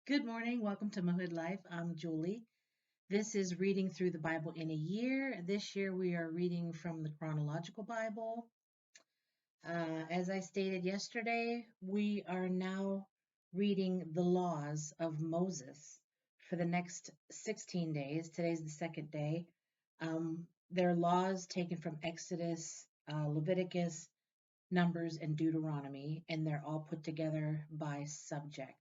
Good morning. Welcome to Motherhood Life. I'm Julie. This is reading through the Bible in a year. This year we are reading from the Chronological Bible. As I stated yesterday, we are now reading the laws of Moses for the next 16 days. Today's the second day. They're laws taken from Exodus, Leviticus, Numbers, and Deuteronomy, and they're all put together by subject.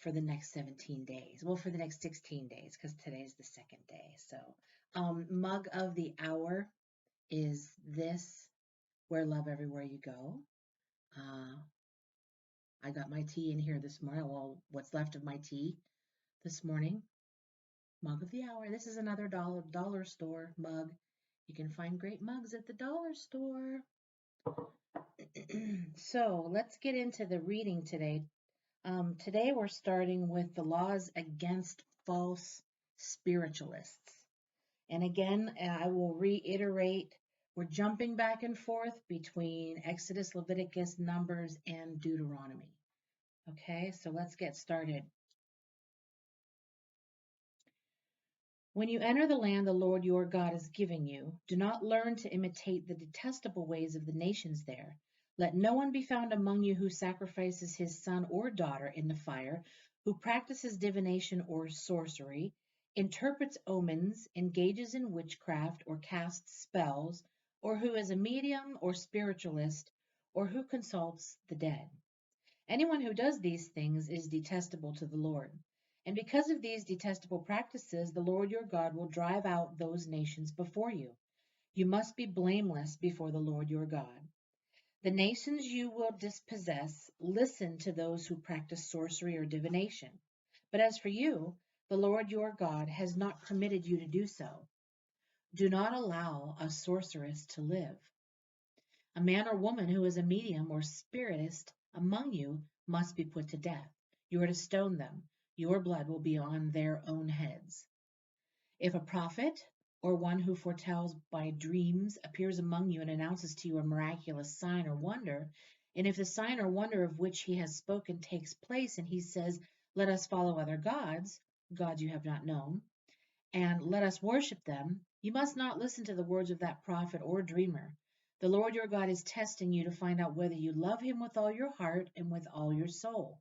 For the next 17 days. Well, for the next 16 days, because today's the second day. So, mug of the hour is this, where love everywhere you go. I got my tea in here this morning. Well, what's left of my tea this morning. Mug of the hour. This is another dollar store mug. You can find great mugs at the dollar store. So let's get into the reading today. Today we're starting with the laws against false spiritualists. And again, I will reiterate, we're jumping back and forth between Exodus, Leviticus, Numbers, and Deuteronomy. Okay, so let's get started. When you enter the land the Lord your God is giving you, do not learn to imitate the detestable ways of the nations there. Let no one be found among you who sacrifices his son or daughter in the fire, who practices divination or sorcery, interprets omens, engages in witchcraft or casts spells, or who is a medium or spiritualist, or who consults the dead. Anyone who does these things is detestable to the Lord. And because of these detestable practices, the Lord your God will drive out those nations before you. You must be blameless before the Lord your God. The nations you will dispossess listen to those who practice sorcery or divination. But as for you, the Lord your God has not permitted you to do so. Do not allow a sorceress to live. A man or woman who is a medium or spiritist among you must be put to death. You are to stone them. Your blood will be on their own heads. If a prophet or one who foretells by dreams appears among you and announces to you a miraculous sign or wonder, and if the sign or wonder of which he has spoken takes place, and he says, "Let us follow other gods, gods you have not known, and let us worship them," you must not listen to the words of that prophet or dreamer. The Lord your God is testing you to find out whether you love him with all your heart and with all your soul.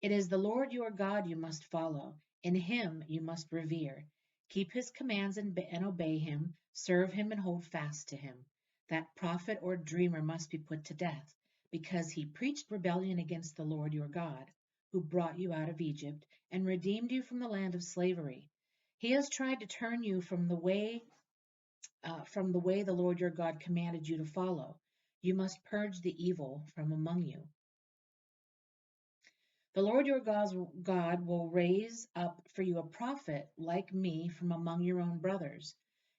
It is the Lord your God you must follow. In him you must revere. Keep his commands and obey him. Serve him and hold fast to him. That prophet or dreamer must be put to death, because he preached rebellion against the Lord your God, who brought you out of Egypt and redeemed you from the land of slavery. He has tried to turn you from the way the Lord your God commanded you to follow. You must purge the evil from among you. The Lord your God will raise up for you a prophet like me from among your own brothers.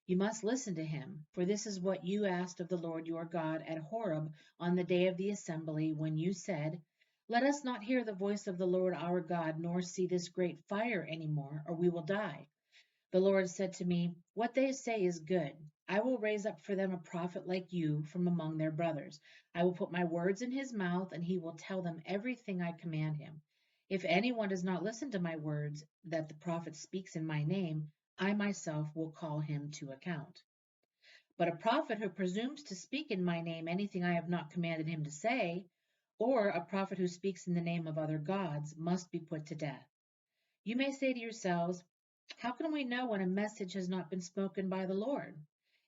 You must listen to him, for this is what you asked of the Lord your God at Horeb on the day of the assembly, when you said, "Let us not hear the voice of the Lord our God, nor see this great fire any more, or we will die." The Lord said to me, "What they say is good. I will raise up for them a prophet like you from among their brothers. I will put my words in his mouth, and he will tell them everything I command him. If anyone does not listen to my words that the prophet speaks in my name, I myself will call him to account. But a prophet who presumes to speak in my name anything I have not commanded him to say, or a prophet who speaks in the name of other gods, must be put to death. You may say to yourselves, 'How can we know when a message has not been spoken by the Lord?'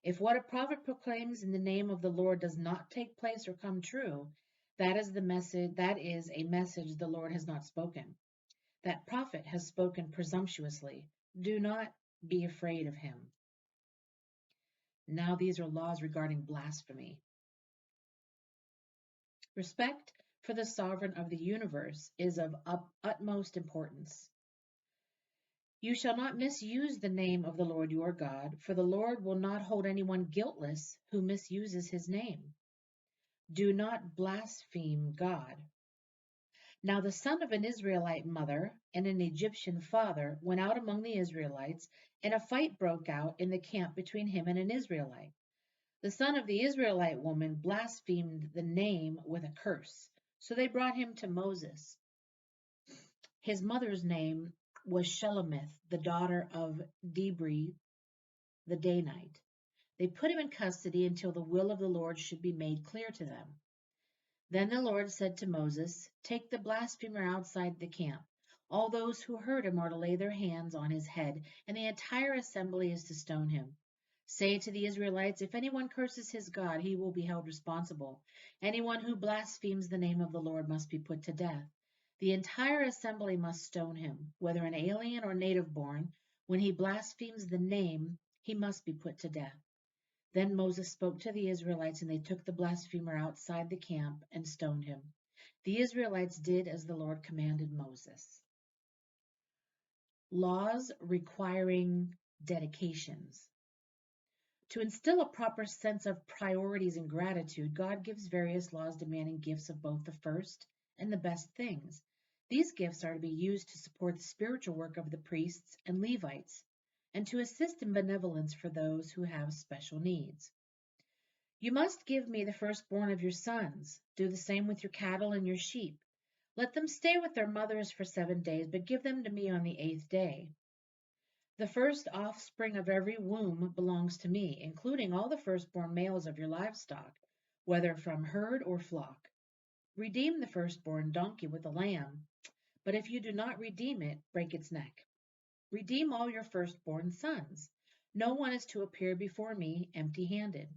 If what a prophet proclaims in the name of the Lord does not take place or come true, that is a message the Lord has not spoken. That prophet has spoken presumptuously. Do not be afraid of him." Now these are laws regarding blasphemy. Respect for the sovereign of the universe is of utmost importance. You shall not misuse the name of the Lord your God, for the Lord will not hold anyone guiltless who misuses his name. Do not blaspheme God. Now the son of an Israelite mother and an Egyptian father went out among the Israelites, and a fight broke out in the camp between him and an Israelite. The son of the Israelite woman blasphemed the name with a curse, so they brought him to Moses. His mother's name was Shelomith, the daughter of Debri the Danite. They put him in custody until the will of the Lord should be made clear to them. Then the Lord said to Moses, "Take the blasphemer outside the camp. All those who heard him are to lay their hands on his head, and the entire assembly is to stone him. Say to the Israelites, if anyone curses his God, he will be held responsible. Anyone who blasphemes the name of the Lord must be put to death. The entire assembly must stone him, whether an alien or native born. When he blasphemes the name, he must be put to death." Then Moses spoke to the Israelites, and they took the blasphemer outside the camp and stoned him. The Israelites did as the Lord commanded Moses. Laws requiring dedications. To instill a proper sense of priorities and gratitude, God gives various laws demanding gifts of both the first and the best things. These gifts are to be used to support the spiritual work of the priests and Levites, and to assist in benevolence for those who have special needs. You must give me the firstborn of your sons. Do the same with your cattle and your sheep. Let them stay with their mothers for 7 days, but give them to me on the 8th day. The first offspring of every womb belongs to me, including all the firstborn males of your livestock, whether from herd or flock. Redeem the firstborn donkey with a lamb, but if you do not redeem it, break its neck. Redeem all your firstborn sons. No one is to appear before me empty-handed.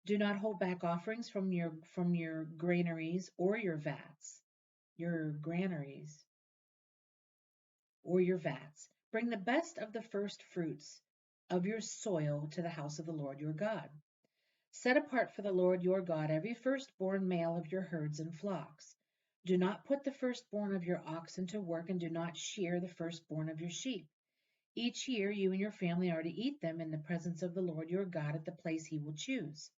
Do not hold back offerings from your granaries or your vats. Your granaries or your vats. Bring the best of the first fruits of your soil to the house of the Lord your God. Set apart for the Lord your God every firstborn male of your herds and flocks. Do not put the firstborn of your oxen to work, and do not shear the firstborn of your sheep. Each year you and your family are to eat them in the presence of the Lord your God at the place he will choose.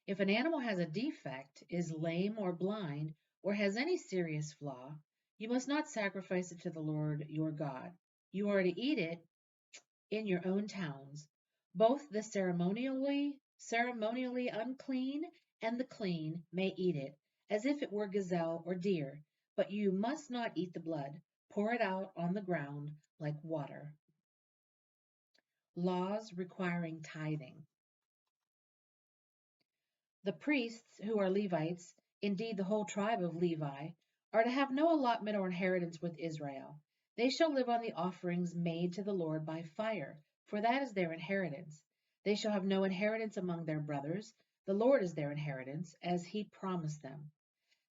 If an animal has a defect, is lame or blind, or has any serious flaw, you must not sacrifice it to the Lord your God. You are to eat it in your own towns. Both the ceremonially unclean and the clean may eat it, as if it were gazelle or deer, but you must not eat the blood. Pour it out on the ground like water. Laws requiring tithing. The priests, who are Levites, indeed the whole tribe of Levi, are to have no allotment or inheritance with Israel. They shall live on the offerings made to the Lord by fire, for that is their inheritance. They shall have no inheritance among their brothers. The Lord is their inheritance, as he promised them.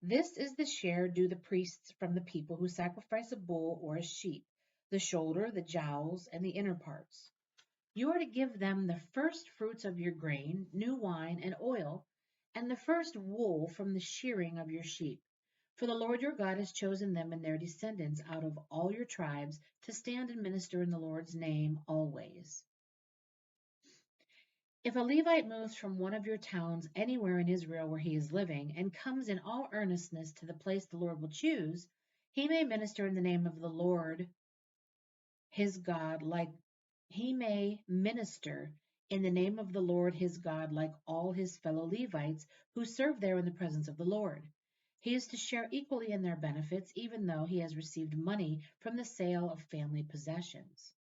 This is the share due the priests from the people who sacrifice a bull or a sheep, the shoulder, the jowls, and the inner parts. You are to give them the first fruits of your grain, new wine, and oil, and the first wool from the shearing of your sheep. For the Lord your God has chosen them and their descendants out of all your tribes to stand and minister in the Lord's name always. If a Levite moves from one of your towns anywhere in Israel where he is living, and comes in all earnestness to the place the Lord will choose, he may minister in the name of the Lord his God like he may minister in the name of the Lord his God like all his fellow Levites who serve there in the presence of the Lord. He is to share equally in their benefits, even though he has received money from the sale of family possessions.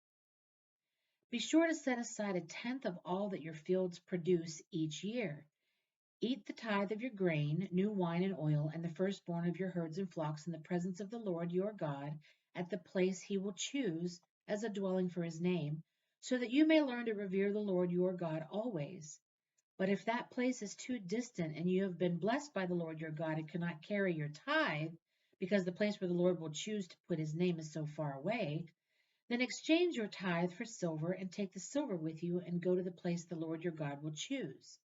Be sure to set aside 1/10 of all that your fields produce each year. Eat the tithe of your grain, new wine and oil, and the firstborn of your herds and flocks in the presence of the Lord your God at the place he will choose as a dwelling for his name, so that you may learn to revere the Lord your God always. But if that place is too distant and you have been blessed by the Lord your God and cannot carry your tithe, because the place where the Lord will choose to put his name is so far away, then exchange your tithe for silver and take the silver with you and go to the place the Lord your God will choose.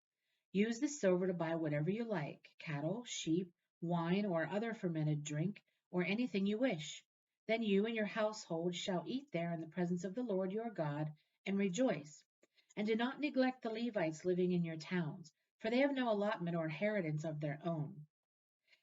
Use the silver to buy whatever you like, cattle, sheep, wine, or other fermented drink, or anything you wish. Then you and your household shall eat there in the presence of the Lord your God and rejoice. And do not neglect the Levites living in your towns, for they have no allotment or inheritance of their own.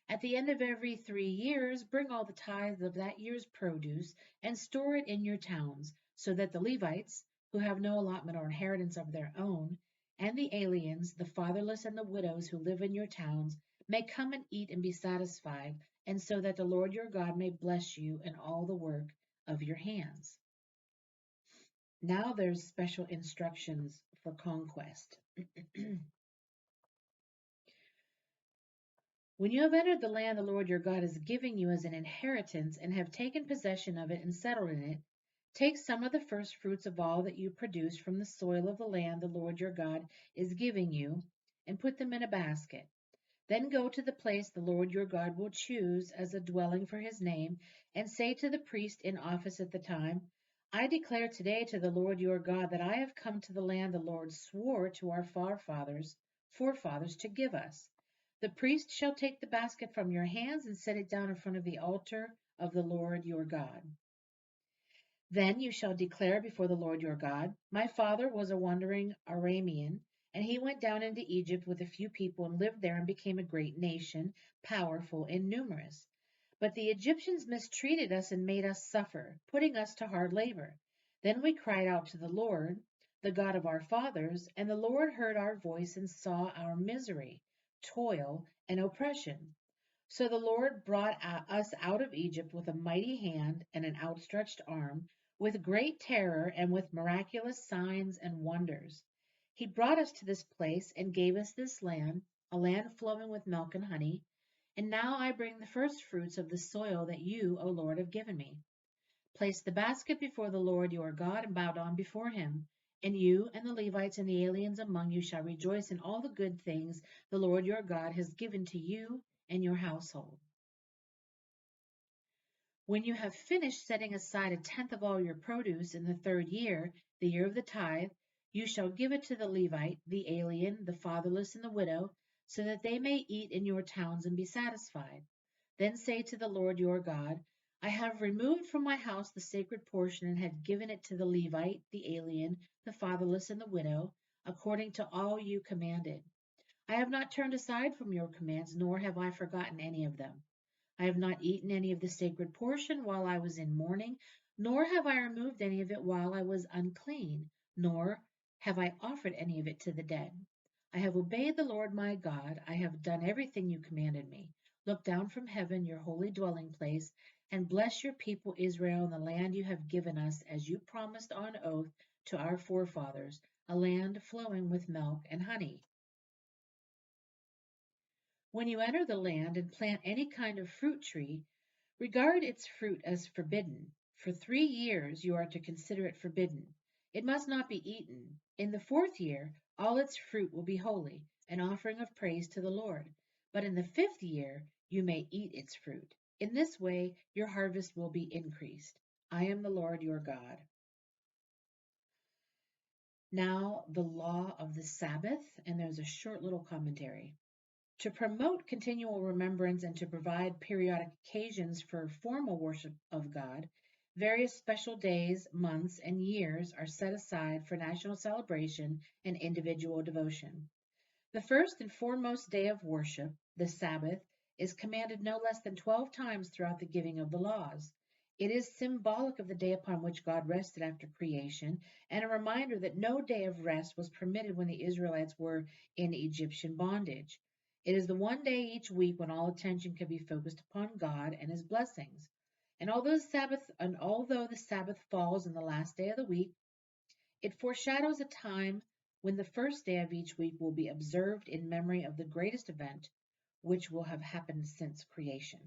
At the end of every 3 years, bring all the tithes of that year's produce and store it in your towns, so that the Levites, who have no allotment or inheritance of their own, and the aliens, the fatherless, and the widows who live in your towns, may come and eat and be satisfied, and so that the Lord your God may bless you in all the work of your hands. Now there's special instructions for conquest. When you have entered the land the Lord your God is giving you as an inheritance and have taken possession of it and settled in it, take some of the first fruits of all that you produce from the soil of the land the Lord your God is giving you and put them in a basket. Then go to the place the Lord your God will choose as a dwelling for his name, and say to the priest in office at the time, I declare today to the Lord your God that I have come to the land the Lord swore to our forefathers to give us. The priest shall take the basket from your hands and set it down in front of the altar of the Lord your God. Then you shall declare before the Lord your God, my father was a wandering Aramean, and he went down into Egypt with a few people and lived there and became a great nation, powerful and numerous. But the Egyptians mistreated us and made us suffer, putting us to hard labor. Then we cried out to the Lord, the God of our fathers, and the Lord heard our voice and saw our misery, toil, and oppression. So the Lord brought us out of Egypt with a mighty hand and an outstretched arm, with great terror and with miraculous signs and wonders. He brought us to this place and gave us this land, a land flowing with milk and honey. And now I bring the first fruits of the soil that you, O Lord, have given me. Place the basket before the Lord your God and bow down before him. And you and the Levites and the aliens among you shall rejoice in all the good things the Lord your God has given to you and your household. When you have finished setting aside a tenth of all your produce in the third year, the year of the tithe, you shall give it to the Levite, the alien, the fatherless, and the widow, so that they may eat in your towns and be satisfied. Then say to the Lord your God, I have removed from my house the sacred portion and have given it to the Levite, the alien, the fatherless, and the widow, according to all you commanded. I have not turned aside from your commands, nor have I forgotten any of them. I have not eaten any of the sacred portion while I was in mourning, nor have I removed any of it while I was unclean, nor have I offered any of it to the dead. I have obeyed the Lord my God. I have done everything you commanded me. Look down from heaven, your holy dwelling place, and bless your people Israel in the land you have given us, as you promised on oath to our forefathers, a land flowing with milk and honey. When you enter the land and plant any kind of fruit tree, regard its fruit as forbidden. For 3 years you are to consider it forbidden. It must not be eaten. In the fourth year all its fruit will be holy, an offering of praise to the Lord. But in the fifth year you may eat its fruit. In this way your harvest will be increased. I am the Lord your God. Now the law of the Sabbath, and there's a short little commentary. To promote continual remembrance and to provide periodic occasions for formal worship of God, various special days, months, and years are set aside for national celebration and individual devotion. The first and foremost day of worship, the Sabbath, is commanded no less than 12 times throughout the giving of the laws. It is symbolic of the day upon which God rested after creation, and a reminder that no day of rest was permitted when the Israelites were in Egyptian bondage. It is the one day each week when all attention can be focused upon God and his blessings. And although the Sabbath falls on the last day of the week, it foreshadows a time when the first day of each week will be observed in memory of the greatest event which will have happened since creation.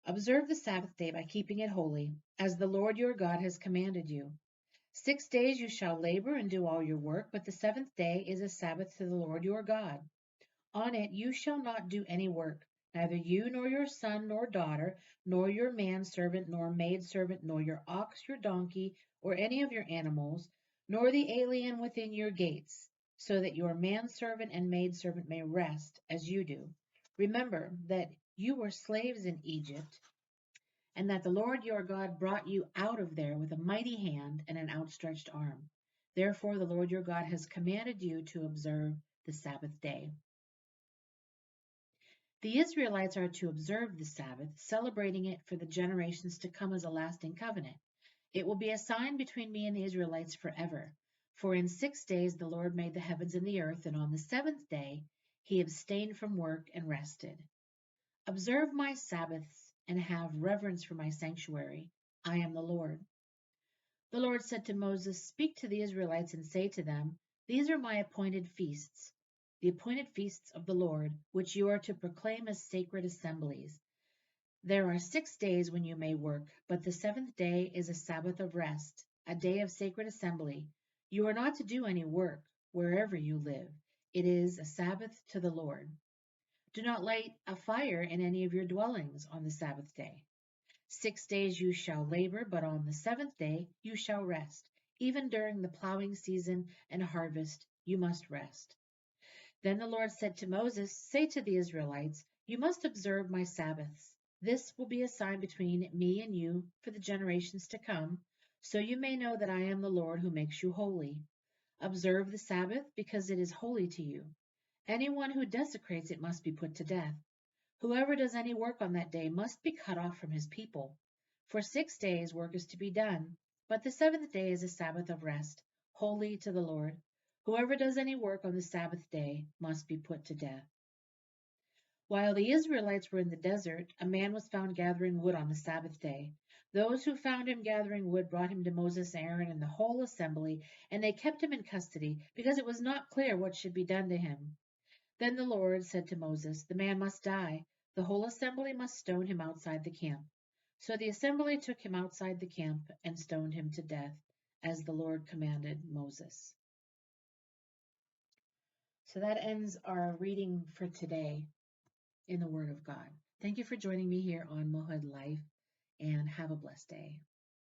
Observe the Sabbath day by keeping it holy, as the Lord your God has commanded you. 6 days you shall labor and do all your work, but the seventh day is a Sabbath to the Lord your God. On it you shall not do any work, neither you nor your son nor daughter, nor your manservant nor maidservant, nor your ox, your donkey, or any of your animals, nor the alien within your gates, so that your manservant and maidservant may rest as you do. Remember that you were slaves in Egypt, and that the Lord your God brought you out of there with a mighty hand and an outstretched arm. Therefore the Lord your God has commanded you to observe the Sabbath day. The Israelites are to observe the Sabbath, celebrating it for the generations to come as a lasting covenant. It will be a sign between me and the Israelites forever. For in 6 days the Lord made the heavens and the earth, and on the seventh day He abstained from work and rested. Observe my Sabbaths and have reverence for my sanctuary. I am the Lord. The Lord said to Moses, Speak to the Israelites and say to them, These are my appointed feasts, the appointed feasts of the Lord, which you are to proclaim as sacred assemblies. There are 6 days when you may work, but the seventh day is a Sabbath of rest, a day of sacred assembly. You are not to do any work wherever you live. It is a Sabbath to the Lord. Do not light a fire in any of your dwellings on the Sabbath day. 6 days you shall labor, but on the seventh day you shall rest. Even during the plowing season and harvest you must rest. Then the Lord said to Moses, Say to the Israelites, You must observe my Sabbaths. This will be a sign between me and you for the generations to come, so you may know that I am the Lord who makes you holy. Observe the Sabbath because it is holy to you. Anyone who desecrates it must be put to death. Whoever does any work on that day must be cut off from his people. For 6 days work is to be done, but the seventh day is a Sabbath of rest, holy to the Lord. Whoever does any work on the Sabbath day must be put to death. While the Israelites were in the desert, a man was found gathering wood on the Sabbath day. Those who found him gathering wood brought him to Moses, Aaron, and the whole assembly, and they kept him in custody, because it was not clear what should be done to him. Then the Lord said to Moses, The man must die. The whole assembly must stone him outside the camp. So the assembly took him outside the camp and stoned him to death, as the Lord commanded Moses. So that ends our reading for today in the Word of God. Thank you for joining me here on Mohud Life, and have a blessed day.